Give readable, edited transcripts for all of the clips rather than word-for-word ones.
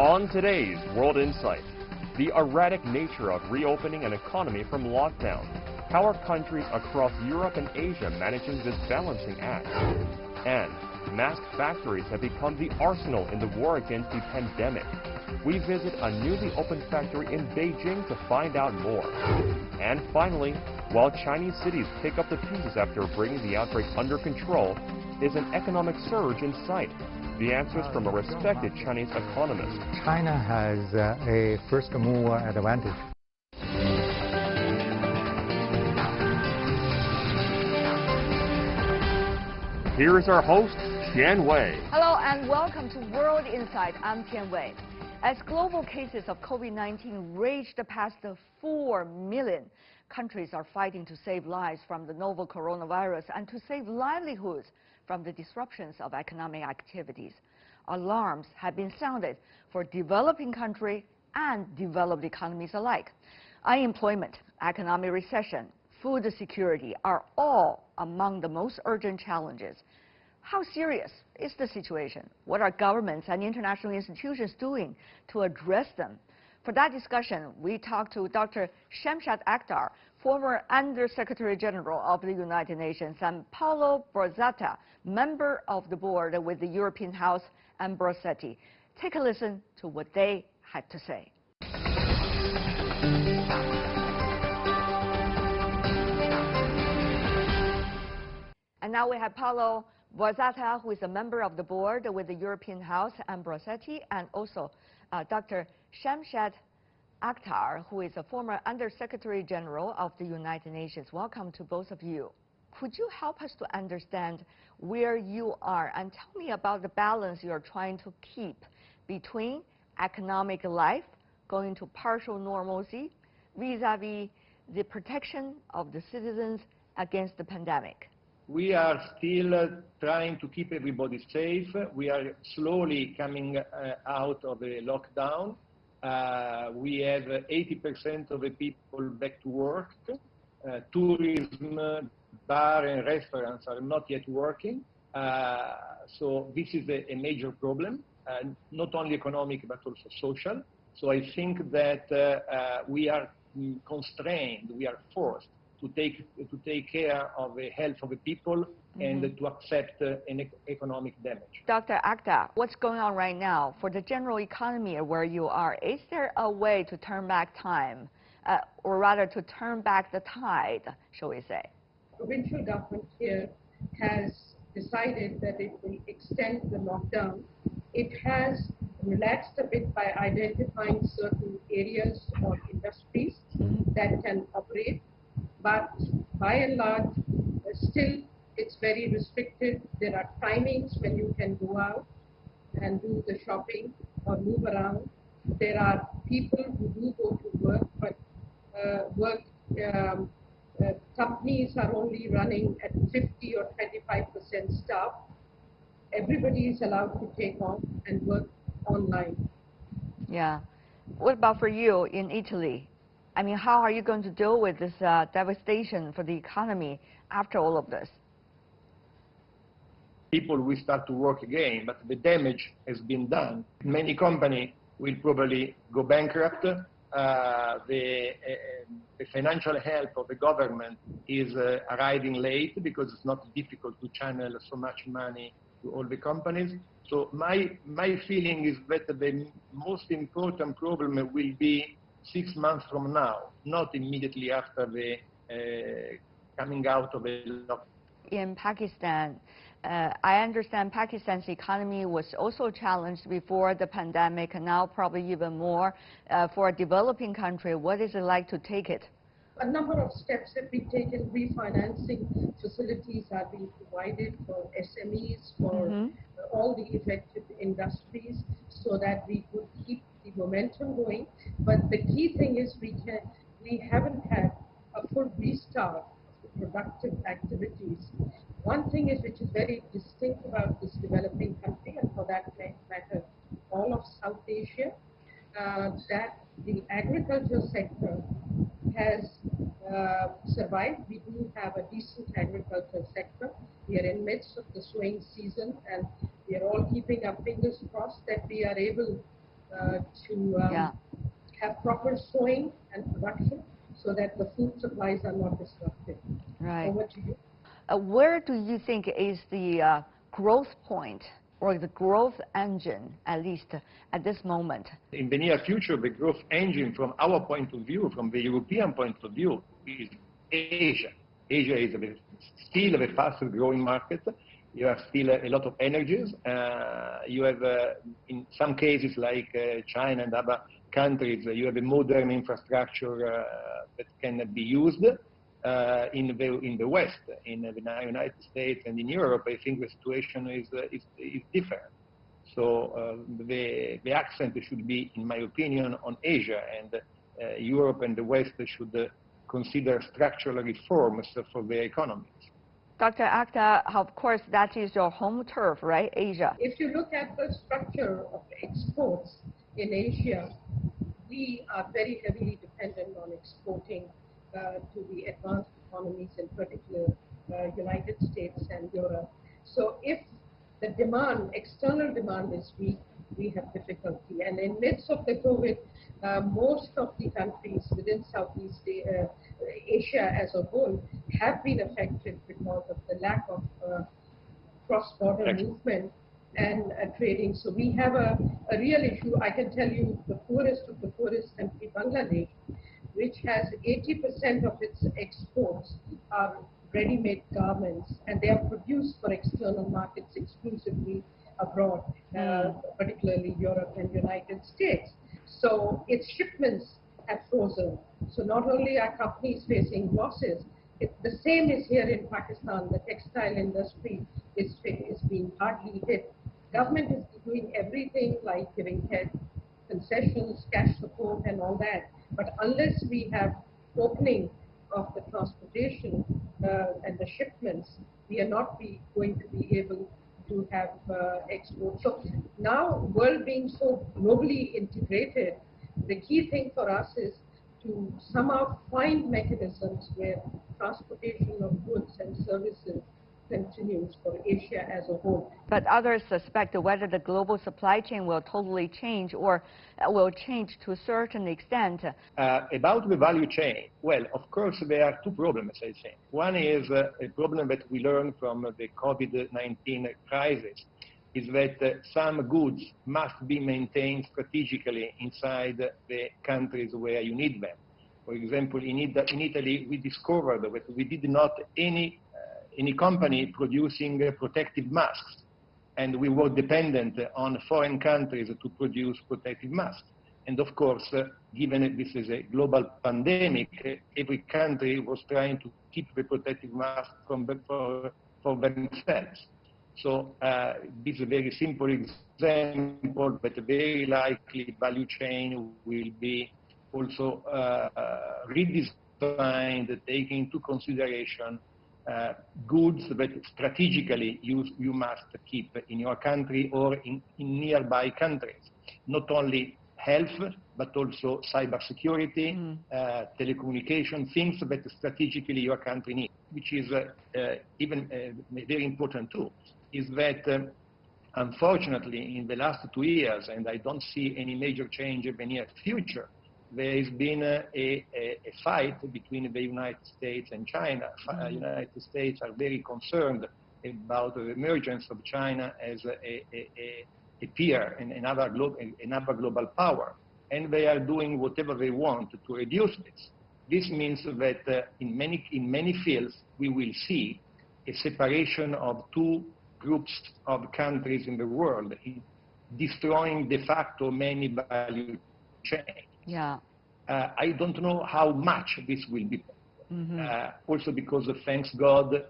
On today's World Insight, the erratic nature of reopening an economy from lockdown. How are countries across Europe and Asia managing this balancing act? And mask factories have become the arsenal in the war against the pandemic. We visit a newly opened factory in Beijing to find out more. And finally, while Chinese cities pick up the pieces after bringing the outbreak under control, is an economic surge in sight? The answers from a respected Chinese economist. China has a first mover advantage. Here is our host, Tian Wei. Hello and welcome to World Insight. I'm Tian Wei. As global cases of COVID-19 rage past the 4 million, countries are fighting to save lives from the novel coronavirus and to save livelihoods from the disruptions of economic activities. Alarms have been sounded for developing countries and developed economies alike. Unemployment, economic recession, food security are all among the most urgent challenges. How serious is the situation? What are governments and international institutions doing to address them? For that discussion, we talked to Dr. Shamshad Akhtar, former Under-Secretary General of the United Nations, and Paolo Borgata, member of the board with the European House and Brossetti. Take a listen to what they had to say. And now we have Paolo Borgata, who is a member of the board with the European House and Brossetti, and also Dr. Shamshad Akhtar, who is a former Under-Secretary General of the United Nations. Welcome to both of you. Could you help us to understand where you are and tell me about the balance you're trying to keep between economic life, going to partial normalcy, vis-a-vis the protection of the citizens against the pandemic? We are still trying to keep everybody safe. We are slowly coming out of the lockdown. We have 80% of the people back to work. Tourism, bar and restaurants are not yet working. So this is a major problem, not only economic but also social. So I think that we are constrained, we are forced to take care of the health of the people and to accept an economic damage. Dr. Akhtar, what's going on right now for the general economy where you are? Is there a way to turn back time, or rather to turn back the tide, shall we say? Provincial government here has decided that it will extend the lockdown. It has relaxed a bit by identifying certain areas or industries that can operate. But by and large, still it's very restricted. There are timings when you can go out and do the shopping or move around. There are people who do go to work, but companies are only running at 50 or 25% staff. Everybody is allowed to take on and work online. Yeah. What about for you in Italy? I mean, how are you going to deal with this devastation for the economy after all of this? People will start to work again, but the damage has been done. Many companies will probably go bankrupt. The financial help of the government is arriving late because it's not difficult to channel so much money to all the companies. So my feeling is that the most important problem will be 6 months from now, not immediately after the coming out of the lockdown. In Pakistan, I understand Pakistan's economy was also challenged before the pandemic, and now probably even more. For a developing country, what is it like to take it? A number of steps have been taken. Refinancing facilities are being provided for SMEs, for all the affected industries, so that we could keep the momentum going. But the key thing is we haven't had a full restart of the productive activities. One thing is which is very distinct about this developing country, and for that matter all of South Asia, that the agriculture sector has survived. We do have a decent agriculture sector. We are in midst of the sowing season, and we are all keeping our fingers crossed that we are able to have proper sowing and production so that the food supplies are not disrupted. Right. Over to you. Where do you think is the growth point or the growth engine, at least at this moment? In the near future, the growth engine from our point of view, from the European point of view, is Asia. Asia is still the fastest growing market. You have still a lot of energies. You have, in some cases like China and other countries, you have a modern infrastructure that can be used. In the West, in the United States and in Europe, I think the situation is different. So the accent should be, in my opinion, on Asia, and Europe and the West should consider structural reforms for their economies. Dr. Akhtar, of course, that is your home turf, right, Asia? If you look at the structure of exports in Asia, we are very heavily dependent on exporting to the advanced economies, in particular United States and Europe. So if the demand, external demand is weak, we have difficulty. And in midst of the COVID, most of the countries within Southeast Asia as a whole have been affected because of the lack of cross-border movement and trading. So we have a real issue. I can tell you the poorest of the poorest country, Bangladesh, which has 80% of its exports are ready-made garments, and they are produced for external markets exclusively abroad, particularly Europe and United States. So its shipments have frozen. So not only are companies facing losses, the same is here in Pakistan. The textile industry is being hardly hit. Government is doing everything like giving concessions, cash support and all that. But unless we have opening of the transportation and the shipments, we are not going to be able to have export. So now, world being so globally integrated, the key thing for us is to somehow find mechanisms where transportation of goods and services continues for Asia as a whole. But others suspect whether the global supply chain will totally change or will change to a certain extent. About the value chain, well, of course, there are two problems, I think. One is a problem that we learned from the COVID-19 crisis, is that some goods must be maintained strategically inside the countries where you need them. For example, in Italy, we discovered that we did not any company producing protective masks, and we were dependent on foreign countries to produce protective masks. And of course, given this is a global pandemic, every country was trying to keep the protective mask for themselves. So this is a very simple example, but a very likely value chain will be also redesigned, taking into consideration goods that strategically you must keep in your country or in nearby countries. Not only health, but also cybersecurity, telecommunication, things that strategically your country needs, which is even very important too, is that unfortunately in the last 2 years, and I don't see any major change in the near future, there has been a fight between the United States and China. The United States are very concerned about the emergence of China as a peer and another global power. And they are doing whatever they want to reduce this. This means that in many fields, we will see a separation of two groups of countries in the world, destroying de facto many value chains. Yeah. I don't know how much this will be. Also because, thanks God,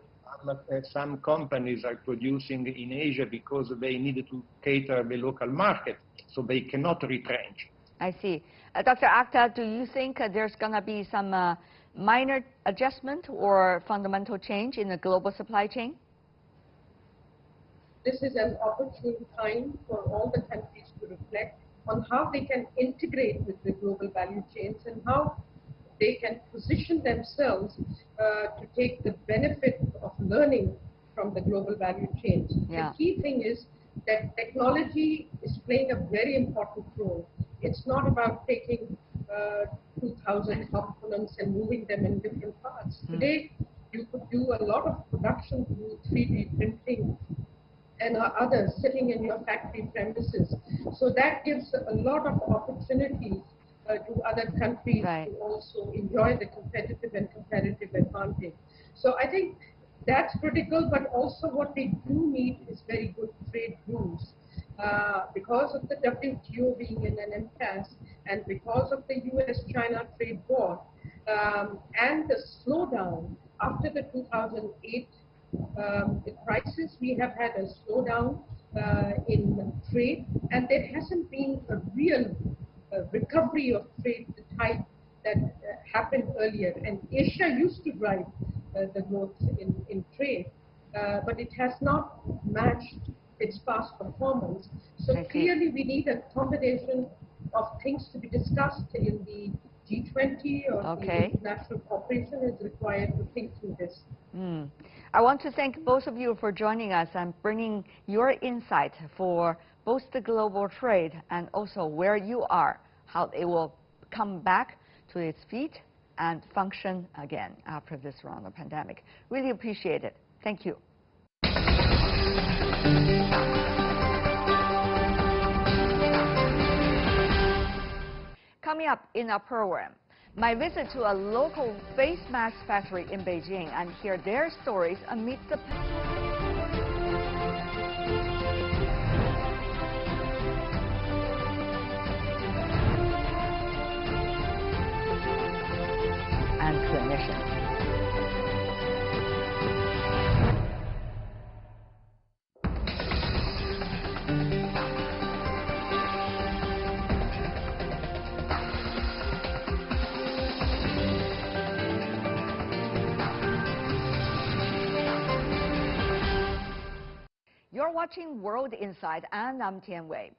some companies are producing in Asia because they needed to cater the local market, so they cannot retrench. I see. Dr. Akhtar, do you think there's going to be some minor adjustment or fundamental change in the global supply chain? This is an opportune time for all the countries to reflect on how they can integrate with the global value chains and how they can position themselves to take the benefit of learning from the global value chains. Yeah. The key thing is that technology is playing a very important role. It's not about taking 2,000 components and moving them in different parts. Today, you could do a lot of production through 3D printing and others sitting in your factory premises. So that gives a lot of opportunities to other countries to also enjoy the competitive advantage. So I think that's critical, but also what they do need is very good trade rules. Because of the WTO being in an impasse and because of the US-China trade war and the slowdown after the 2008 the crisis, we have had a slowdown in trade, and there hasn't been a real recovery of trade the type that happened earlier. And Asia used to drive the growth in trade, but it has not matched its past performance. So clearly we need a combination of things to be discussed in the G20 or the international cooperation is required to think through this. I want to thank both of you for joining us and bringing your insight for both the global trade and also where you are, how it will come back to its feet and function again after this round of pandemic. Really appreciate it. Thank you. Coming up in our program, my visit to a local face mask factory in Beijing and hear their stories amidst the and clinicians. You're watching World Insight, and I'm Tian Wei.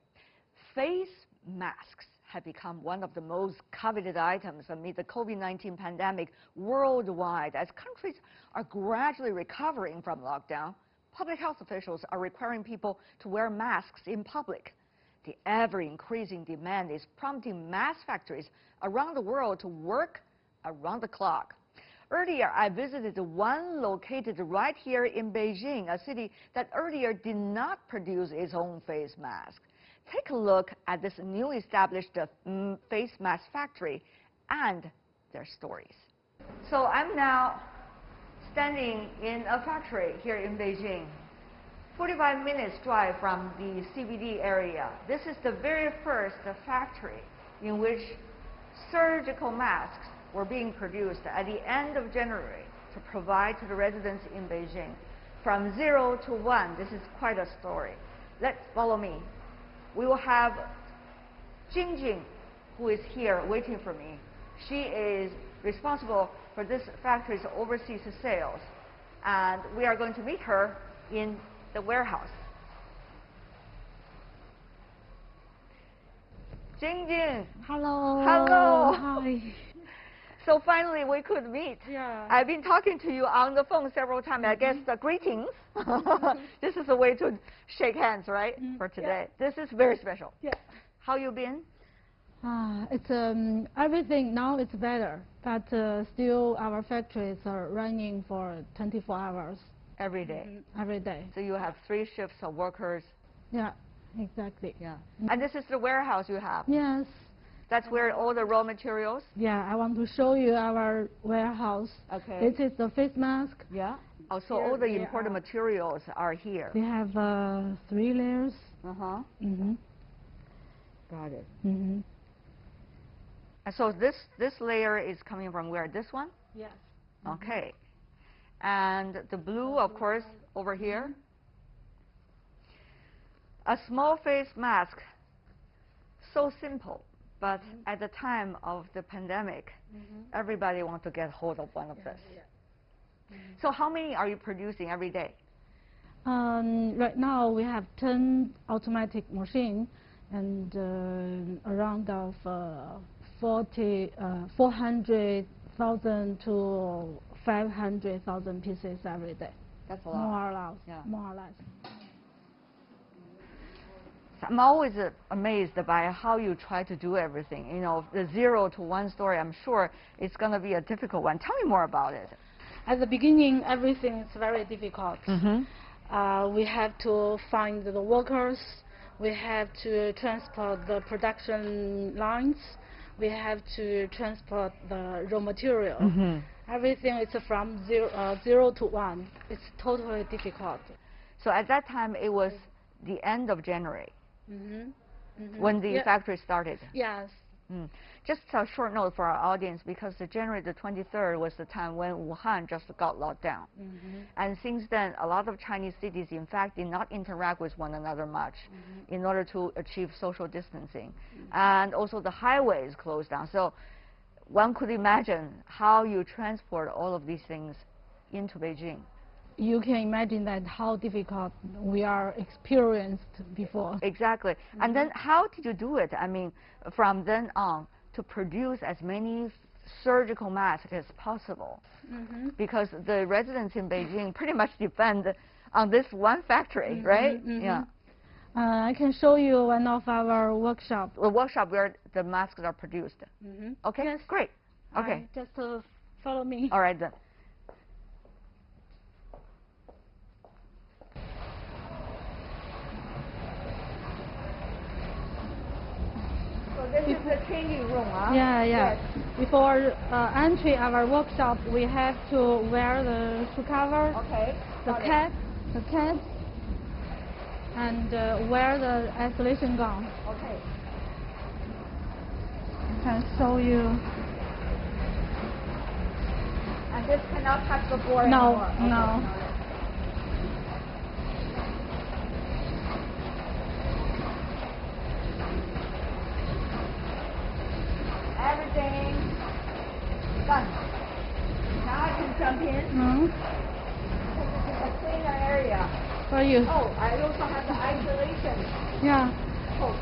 Face masks have become one of the most coveted items amid the COVID-19 pandemic worldwide. As countries are gradually recovering from lockdown, public health officials are requiring people to wear masks in public. The ever-increasing demand is prompting mask factories around the world to work around the clock. Earlier, I visited the one located right here in Beijing, a city that earlier did not produce its own face mask. Take a look at this newly established face mask factory and their stories. So I'm now standing in a factory here in Beijing, 45 minutes drive from the CBD area. This is the very first factory in which surgical masks were being produced at the end of January to provide to the residents in Beijing. From 0 to 1, this is quite a story. Let's follow me. We will have Jing, who is here waiting for me. She is responsible for this factory's overseas sales, and we are going to meet her in the warehouse. Jing. Hello. Hello. Hi. So finally we could meet. Yeah. I've been talking to you on the phone several times. I guess the greetings. This is a way to shake hands, right? For today. Yeah. This is very special. Yeah. How you been? It's everything now it's better, but still our factories are running for 24 hours. Every day? Every day. So you have 3 shifts of workers? Yeah, exactly. Yeah. And this is the warehouse you have? Yes. That's where all the raw materials? Yeah, I want to show you our warehouse. Okay. This is the face mask. Yeah. Oh, so all the imported materials are here? We have 3 layers. Uh-huh. Got it. And so this layer is coming from where? This one? Yes. Okay. And the blue, of course, over here. A small face mask, so simple, but at the time of the pandemic, everybody wants to get hold of one of this. So how many are you producing every day? Right now we have 10 automatic machines and around of 400,000 to 500,000 pieces every day. That's a lot. More or less. Yeah. More or less. I'm always amazed by how you try to do everything. You know, the 0 to 1 story, I'm sure it's going to be a difficult one. Tell me more about it. At the beginning, everything is very difficult. Mm-hmm. We have to find the workers. We have to transport the production lines. We have to transport the raw material. Mm-hmm. Everything is from 0 to 1. It's totally difficult. So at that time, it was the end of January. Mm-hmm. Mm-hmm. When the factory started. Yes. Just a short note for our audience, because January the 23rd was the time when Wuhan just got locked down. And since then, a lot of Chinese cities, in fact, did not interact with one another much in order to achieve social distancing. And also the highways closed down. So one could imagine how you transport all of these things into Beijing. You can imagine that how difficult we are experienced before. Exactly. And then how did you do it? I mean, from then on, to produce as many surgical masks as possible, because the residents in Beijing pretty much depend on this one factory, right? Yeah. I can show you one of our workshops. The workshop where the masks are produced. Okay, yes. Great. Okay. Just follow me. All right then. This is the changing room, huh? Yeah. Yes. Before entering our workshop, we have to wear the shoe cover, Okay. the cap, and wear the isolation gown. Okay. I can show you. And this cannot touch the floor No, anymore. no. Okay. Everything done. Now I can jump in. This is a cleaner area. For you. Oh, I also have the isolation. Yeah. Oh.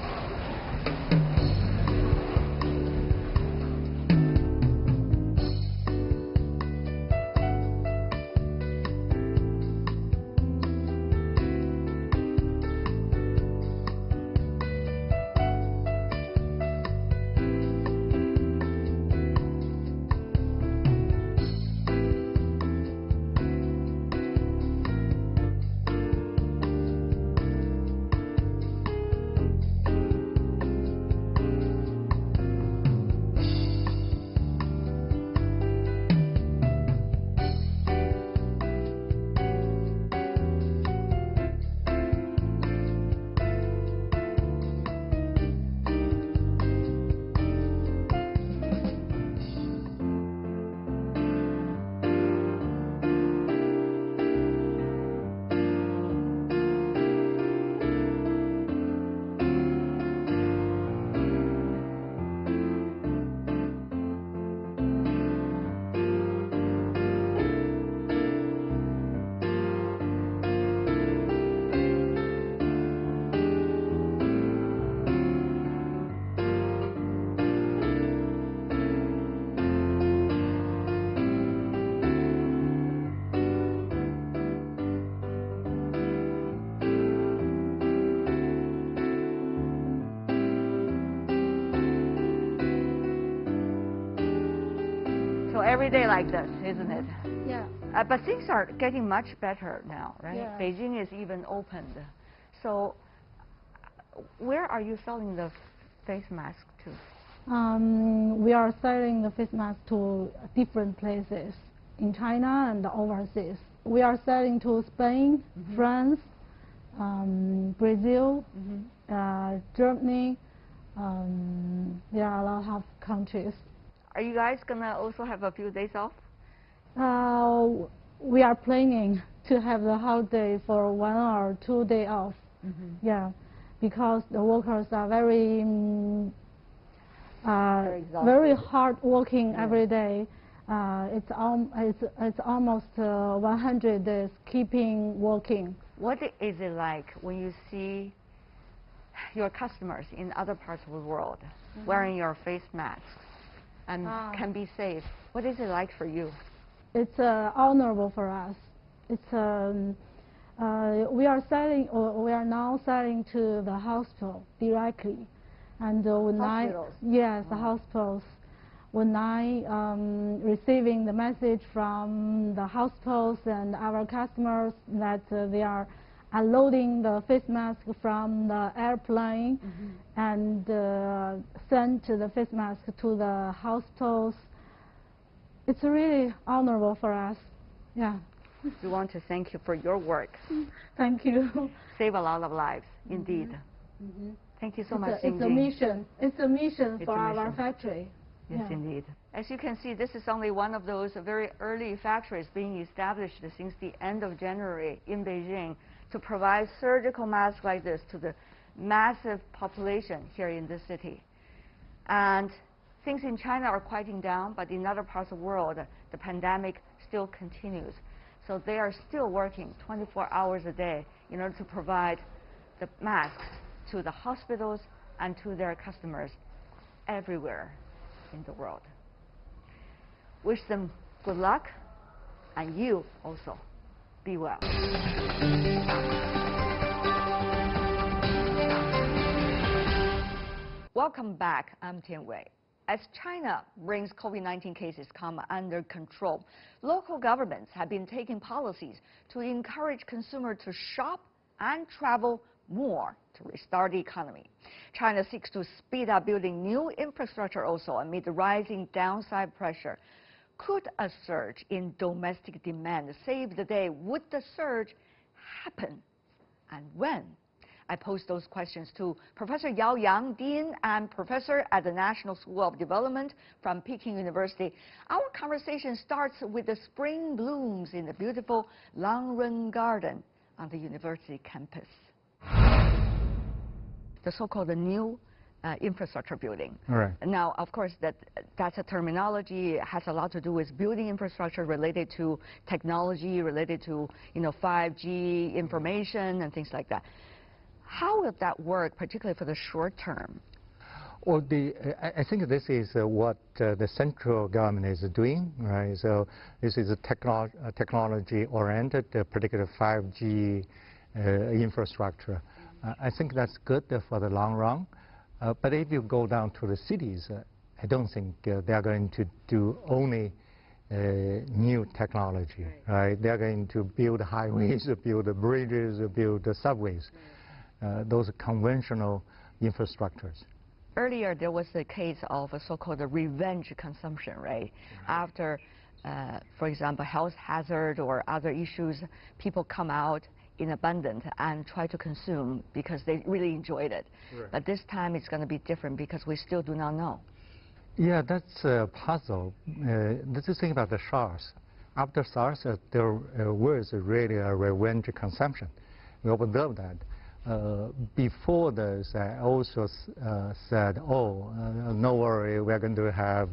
Every day like this, isn't it? Yeah. But things are getting much better now, right? Yeah. Beijing is even opened. So where are you selling the face mask to? We are selling the face mask to different places in China and overseas. We are selling to Spain, France, Brazil, Germany. There are a lot of countries. Are you guys going to also have a few days off? We are planning to have the holiday for 1 or 2 days off. Yeah, because the workers are very hard working every day. It's almost 100 days keeping working. What is it like when you see your customers in other parts of the world wearing your face masks and can be safe? What is it like for you? It's honorable for us. It's We are now selling to the hospital directly, and Hospitals? the hospitals. When I receiving the message from the hospitals and our customers that they are unloading the face mask from the airplane and send the face mask to the hospitals, it's really honorable for us. Yeah. We want to thank you for your work. Thank you. Save a lot of lives, indeed. Thank you so much, It's a mission. It's a mission It's for a our mission. factory. Yes, indeed. As you can see, this is only one of those very early factories being established since the end of January in Beijing to provide surgical masks like this to the massive population here in this city. And things in China are quieting down, but in other parts of the world, the pandemic still continues. So they are still working 24 hours a day in order to provide the masks to the hospitals and to their customers everywhere in the world. Wish them good luck, and you also be well. Welcome back, I'm Tian Wei. As China brings COVID-19 cases come under control, local governments have been taking policies to encourage consumers to shop and travel more to restart the economy. China seeks to speed up building new infrastructure also amid the rising downside pressure. Could a surge in domestic demand save the day? Would the surge happen? And when? I pose those questions to Professor Yao Yang, Dean and Professor at the National School of Development from Peking University. Our conversation starts with the spring blooms in the beautiful Langren Garden on the university campus. The so-called new infrastructure building. Right. Now, of course, that's a terminology. It has a lot to do with building infrastructure related to technology, related to 5G information and things like that. How will that work, particularly for the short term? Well, I think this is what the central government is doing, right? So this is a technology-oriented, particular 5G infrastructure. I think that's good for the long run. But if you go down to the cities, I don't think they are going to do only new technology, right? They are going to build highways, build bridges, build subways. Those conventional infrastructures. Earlier, there was a case of a so-called revenge consumption, right? After, for example, health hazard or other issues, people come out in abundance and try to consume because they really enjoyed it. Right. But this time it's going to be different because we still do not know. Yeah, that's a puzzle. Let's just think about the SARS. After SARS, there was really a revenge consumption. We observed that. Before this, I also said, oh, no worry, we're going to have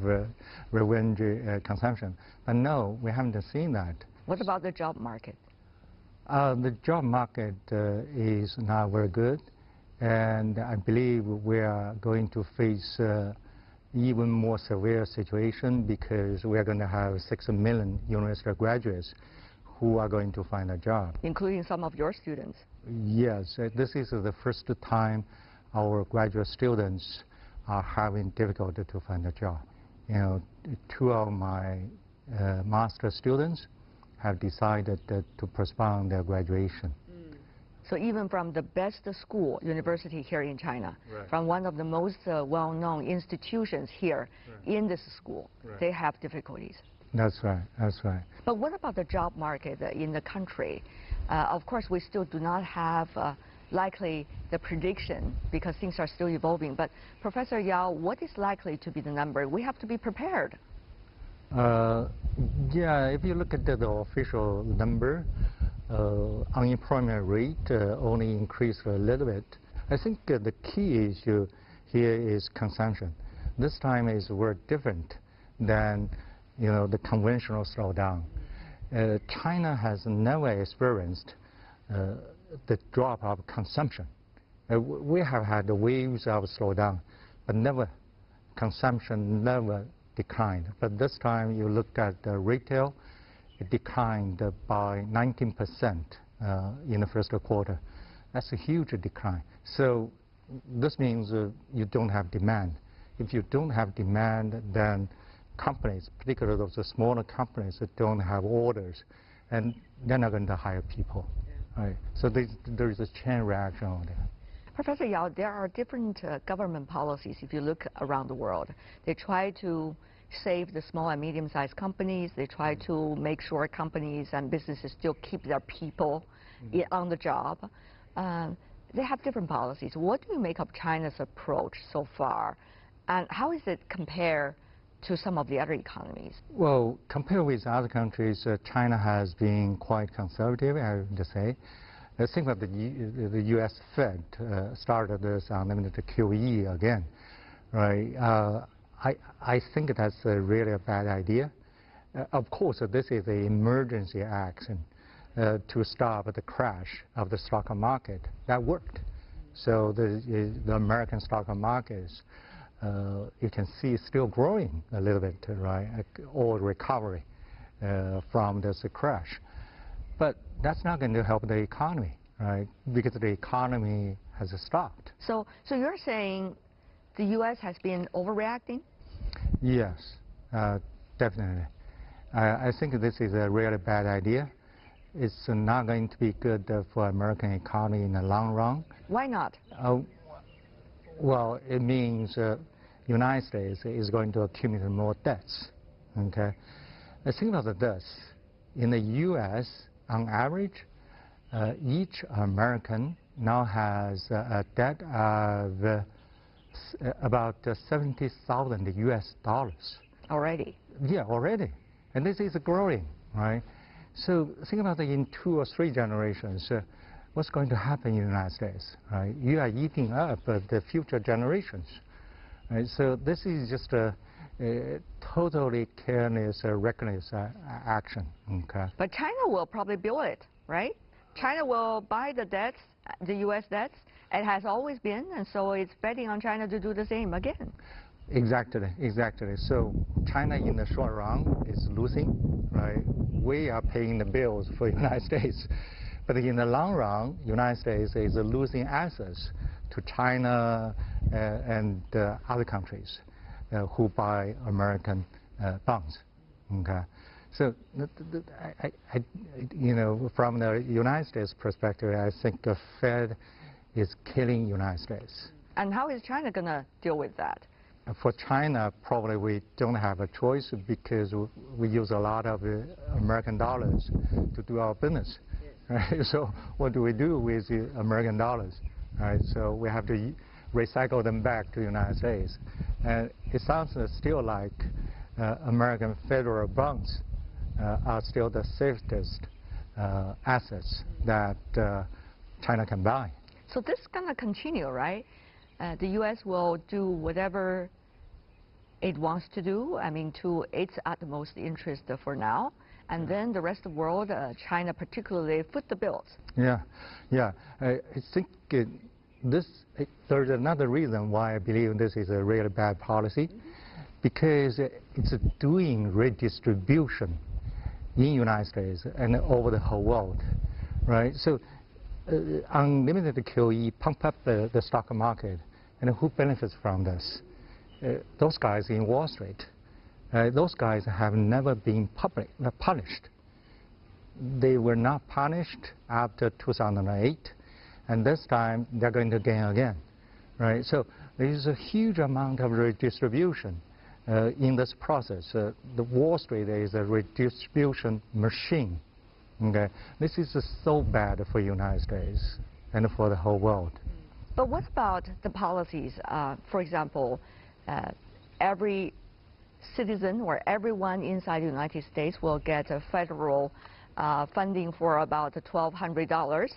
revenge consumption. But no, we haven't seen that. What about the job market? The job market is not very good, and I believe we are going to face even more severe situation because we are going to have 6 million university graduates who are going to find a job. Including some of your students. Yes, this is the first time our graduate students are having difficulty to find a job. 2 of my master students have decided to postpone their graduation. So even from the best school, university here in China, from one of the most well-known institutions here in this school, they have difficulties. That's right, that's right. But what about the job market in the country? Of course, we still do not have likely the prediction because things are still evolving. But Professor Yao, what is likely to be the number? We have to be prepared. Yeah, if you look at the official number, unemployment rate only increased a little bit. I think the key issue here is consumption. This time is very different than the conventional slowdown. China has never experienced the drop of consumption. We have had waves of slowdown, but never consumption never declined. But this time you look at the retail, it declined by 19% in the first quarter. That's a huge decline. So this means you don't have demand. If you don't have demand, then companies, particularly those smaller companies that don't have orders, and they're not going to hire people. Right? So there is a chain reaction on there. Professor Yao, there are different government policies if you look around the world. They try to save the small and medium-sized companies. They try to make sure companies and businesses still keep their people on the job. They have different policies. What do you make of China's approach so far? And how is it compared to some of the other economies? Well, compared with other countries, China has been quite conservative, I would say. I think that the U.S. Fed started this unlimited QE again, right? I think that's really a bad idea. Of course, this is an emergency action to stop the crash of the stock market. That worked. So the American stock markets, you can see, still growing a little bit, right? Or recovery from this crash. But that's not going to help the economy, right? Because the economy has stopped. So you're saying the U.S. has been overreacting? Yes, definitely. I think this is a really bad idea. It's not going to be good for American economy in the long run. Why not? Well, it means United States is going to accumulate more debts. Okay, think about this. In the U.S., on average, each American now has a debt of about $70,000 U.S. dollars. Already? Yeah, already. And this is growing, right? So think about it in 2 or 3 generations. What's going to happen in the United States, right? You are eating up the future generations. Right? So this is just a totally careless, reckless action. Okay. But China will probably build it, right? China will buy the debts, the U.S. debts. It has always been, and so it's betting on China to do the same again. Exactly, exactly. So China in the short run is losing, right? We are paying the bills for the United States. But in the long run, United States is losing assets to China and other countries who buy American bonds. Okay. So, from the United States perspective, I think the Fed is killing United States. And how is China going to deal with that? For China, probably we don't have a choice because we use a lot of American dollars to do our business. Right? So what do we do with the American dollars? Right? So we have to recycle them back to the United States. And it sounds still like American federal bonds are still the safest assets that China can buy. So this is going to continue, right? The U.S. will do whatever it wants to do, I mean, to its utmost interest for now. And then the rest of the world, China particularly, foot the bills. Yeah, yeah. I think there's another reason why I believe this is a really bad policy, because it's doing redistribution in the United States and over the whole world, right? So unlimited QE pump up the stock market, and who benefits from this? Those guys in Wall Street. Those guys have never been punished. They were not punished after 2008, and this time they're going to gain again, right? So there is a huge amount of redistribution in this process. The Wall Street is a redistribution machine. Okay, this is so bad for the United States and for the whole world. But what about the policies? For example, every citizen or everyone inside the United States will get a federal funding for about $1,200,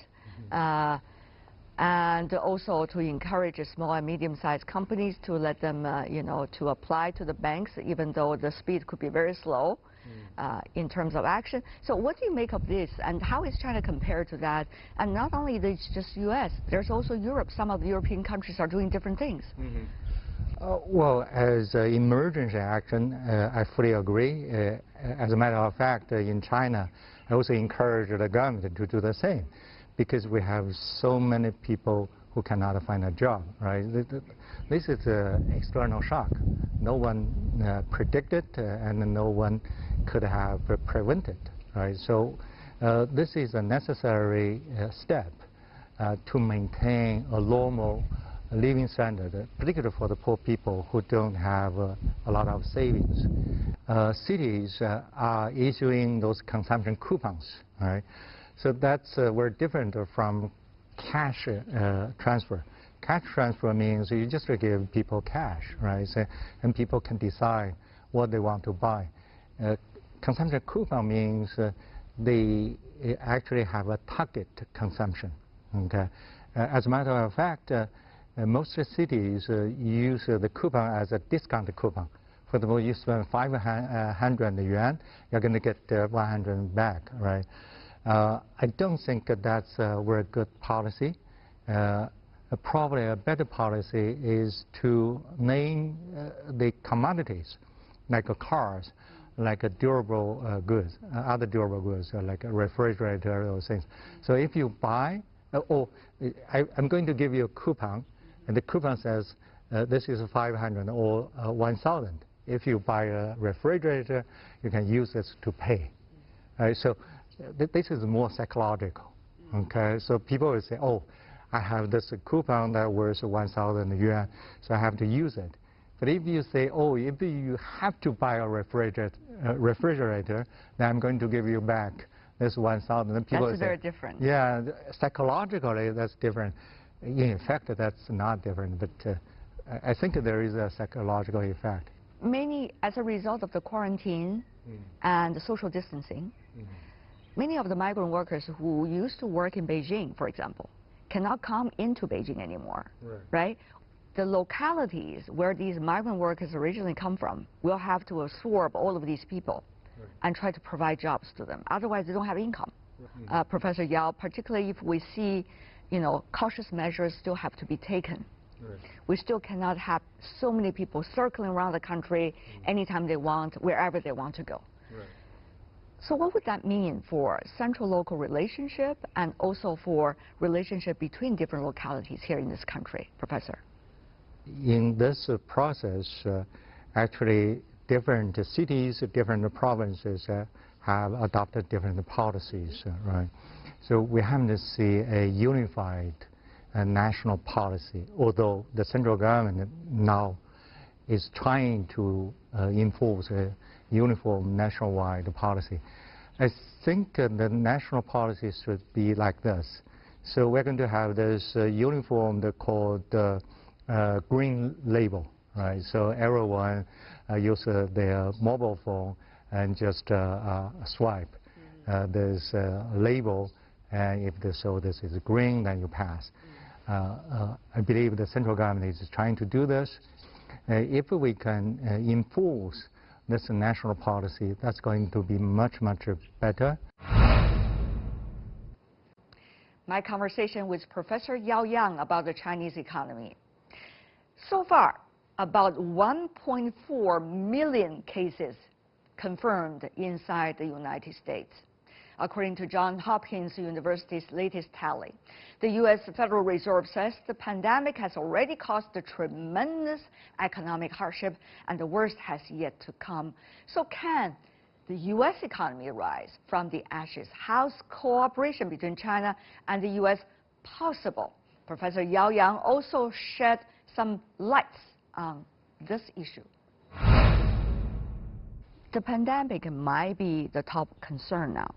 and also to encourage small and medium-sized companies to let them, to apply to the banks, even though the speed could be very slow. In terms of action. So what do you make of this, and how is China compared to that? And not only is it just U.S., there's also Europe. Some of the European countries are doing different things. Well, as emergency action, I fully agree. As a matter of fact, in China, I also encourage the government to do the same, because we have so many people who cannot find a job, right? This is an external shock. No one predicted, and no one could have prevented, right? So this is a necessary step to maintain a normal living standard, particularly for the poor people who don't have a lot of savings. Cities are issuing those consumption coupons, right? So that's very different from cash transfer. Cash transfer means you just give people cash, right? So, and people can decide what they want to buy. Consumption coupon means they actually have a target consumption. Okay. As a matter of fact, most cities use the coupon as a discount coupon. For example, you spend 500 yuan, you're going to get 100 back, right? I don't think that's a very good policy. Probably a better policy is to name the commodities, like cars, like durable goods, other durable goods, like a refrigerator, those things. So if you buy, I'm going to give you a coupon, and the coupon says this is 500 or 1,000. If you buy a refrigerator, you can use this to pay. So this is more psychological. Okay, so people will say, oh, I have this coupon that worth 1,000 yuan, so I have to use it. But if you say, oh, if you have to buy a refrigerator, then I'm going to give you back this 1,000. Then people that's say, very different. Yeah, psychologically that's different. In fact, that's not different, but I think there is a psychological effect. Many, as a result of the quarantine and the social distancing, many of the migrant workers who used to work in Beijing, for example, cannot come into Beijing anymore, right? The localities where these migrant workers originally come from will have to absorb all of these people and try to provide jobs to them. Otherwise, they don't have income. Professor Yao, particularly if we see, cautious measures still have to be taken. We still cannot have so many people circling around the country anytime they want, wherever they want to go. So what would that mean for central-local relationship and also for relationship between different localities here in this country, Professor? In this process, actually different cities, different provinces have adopted different policies, right? So we haven't seen a unified national policy, although the central government now is trying to enforce a uniform nationwide policy. I think the national policy should be like this. So we're going to have this uniform called green label, right? So everyone use their mobile phone and just swipe. There's a label, and if they show this is green, then you pass. I believe the central government is trying to do this. If we can enforce this national policy, that's going to be much, much better. My conversation with Professor Yao Yang about the Chinese economy. So far, about 1.4 million cases confirmed inside the United States. According to Johns Hopkins University's latest tally, the U.S. Federal Reserve says the pandemic has already caused a tremendous economic hardship, and the worst has yet to come. So can the U.S. economy rise from the ashes? How's cooperation between China and the U.S. possible? Professor Yao Yang also shed some lights on this issue. The pandemic might be the top concern now.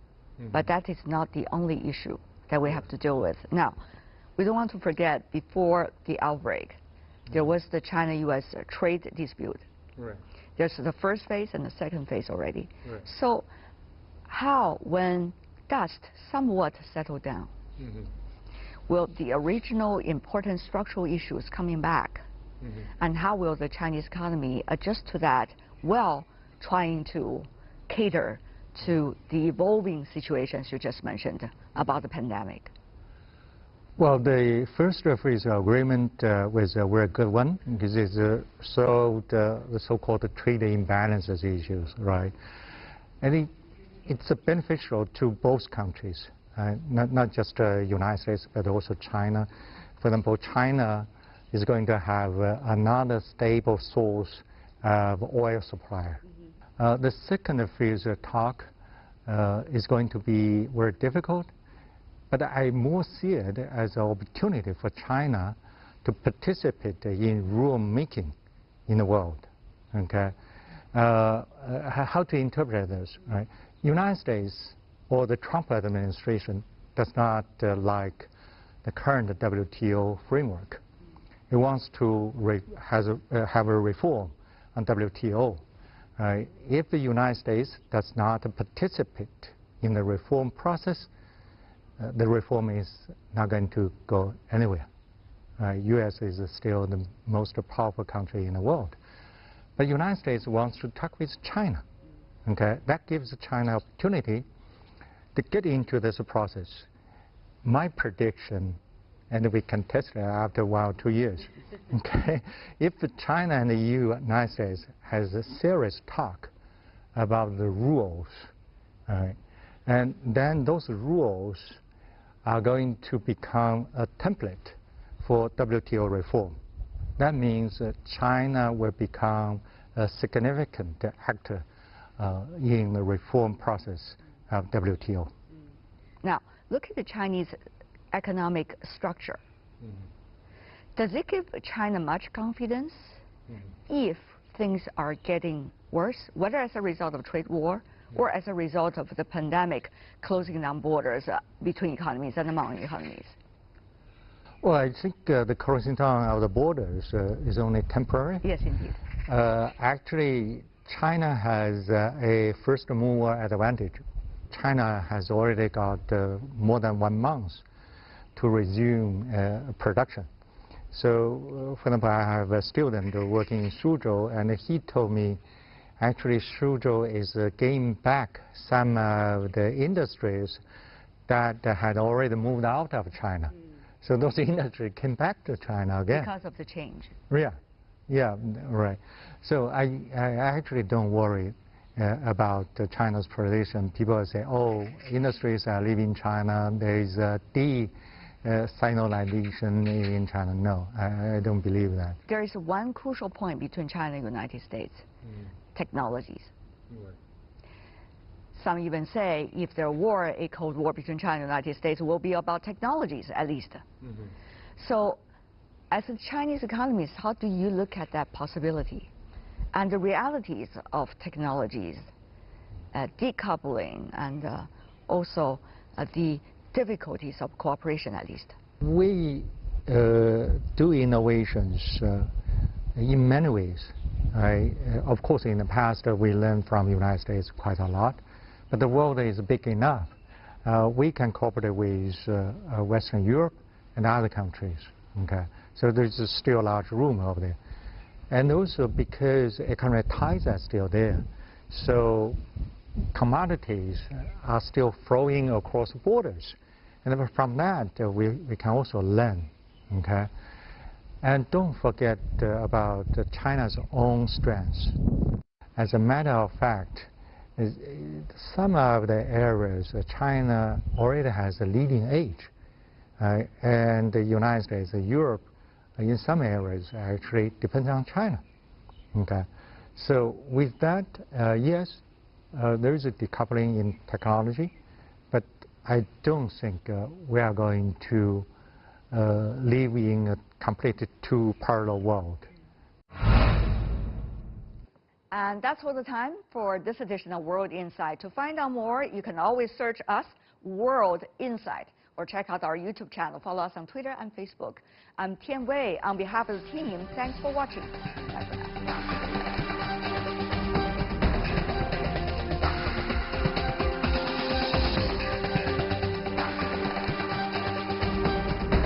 But that is not the only issue that we have to deal with. Now, we don't want to forget, before the outbreak, there was the China-U.S. trade dispute. There's the first phase and the second phase already. So how, when dust somewhat settled down, will the original important structural issues coming back? And how will the Chinese economy adjust to that while trying to cater to the evolving situations you just mentioned about the pandemic? Well, the first phase agreement was a very good one, because it solved the so-called trade imbalances issues, right? I think It's beneficial to both countries, not just the United States, but also China. For example, China is going to have another stable source of oil supply. The second phase talk is going to be very difficult, but I more see it as an opportunity for China to participate in rule making in the world. Okay, how to interpret this? Right? United States or the Trump administration does not like the current WTO framework. It wants to have a reform on WTO. If the United States does not participate in the reform process, the reform is not going to go anywhere. U.S. is still the most powerful country in the world. But the United States wants to talk with China. Okay? That gives China opportunity to get into this process. My prediction, and we can test it after 1 or 2 years, okay? If China and the United States has a serious talk about the rules, and then those rules are going to become a template for WTO reform. That means that China will become a significant actor in the reform process of WTO. Now, look at the Chinese economic structure. Does it give China much confidence if things are getting worse, whether as a result of trade war or as a result of the pandemic closing down borders between economies and among economies? Well, I think the closing down of the borders is only temporary. Yes, indeed. Actually, China has a first mover advantage. China has already got more than 1 month to resume production. So, for example, I have a student working in Suzhou, and he told me actually Suzhou is gaining back some of the industries that had already moved out of China. So those industries came back to China again. Because of the change. Yeah, right. So I actually don't worry about China's position. People say, oh, industries are leaving China, there is a de-Sinolization in China. No, I don't believe that. There is one crucial point between China and the United States, technologies. Some even say if there were a Cold War between China and the United States, it will be about technologies at least. So as a Chinese economist, how do you look at that possibility and the realities of technologies, decoupling, and also the difficulties of cooperation at least? We do innovations in many ways. Of course, in the past, we learned from the United States quite a lot, but the world is big enough. We can cooperate with Western Europe and other countries. Okay? So there's still a large room over there. And also because economic ties are still there. So commodities are still flowing across borders. And from that, we can also learn. Okay? And don't forget about China's own strengths. As a matter of fact, some of the areas China already has a leading edge. And the United States and Europe, in some areas, actually depends on China. Okay? So with that, yes, there is a decoupling in technology, but I don't think we are going to live in a completely two parallel world. And that's all the time for this edition of World Insight. To find out more, you can always search us, World Insight, or check out our YouTube channel. Follow us on Twitter and Facebook. I'm Tian Wei. On behalf of the team, thanks for watching. Bye for now.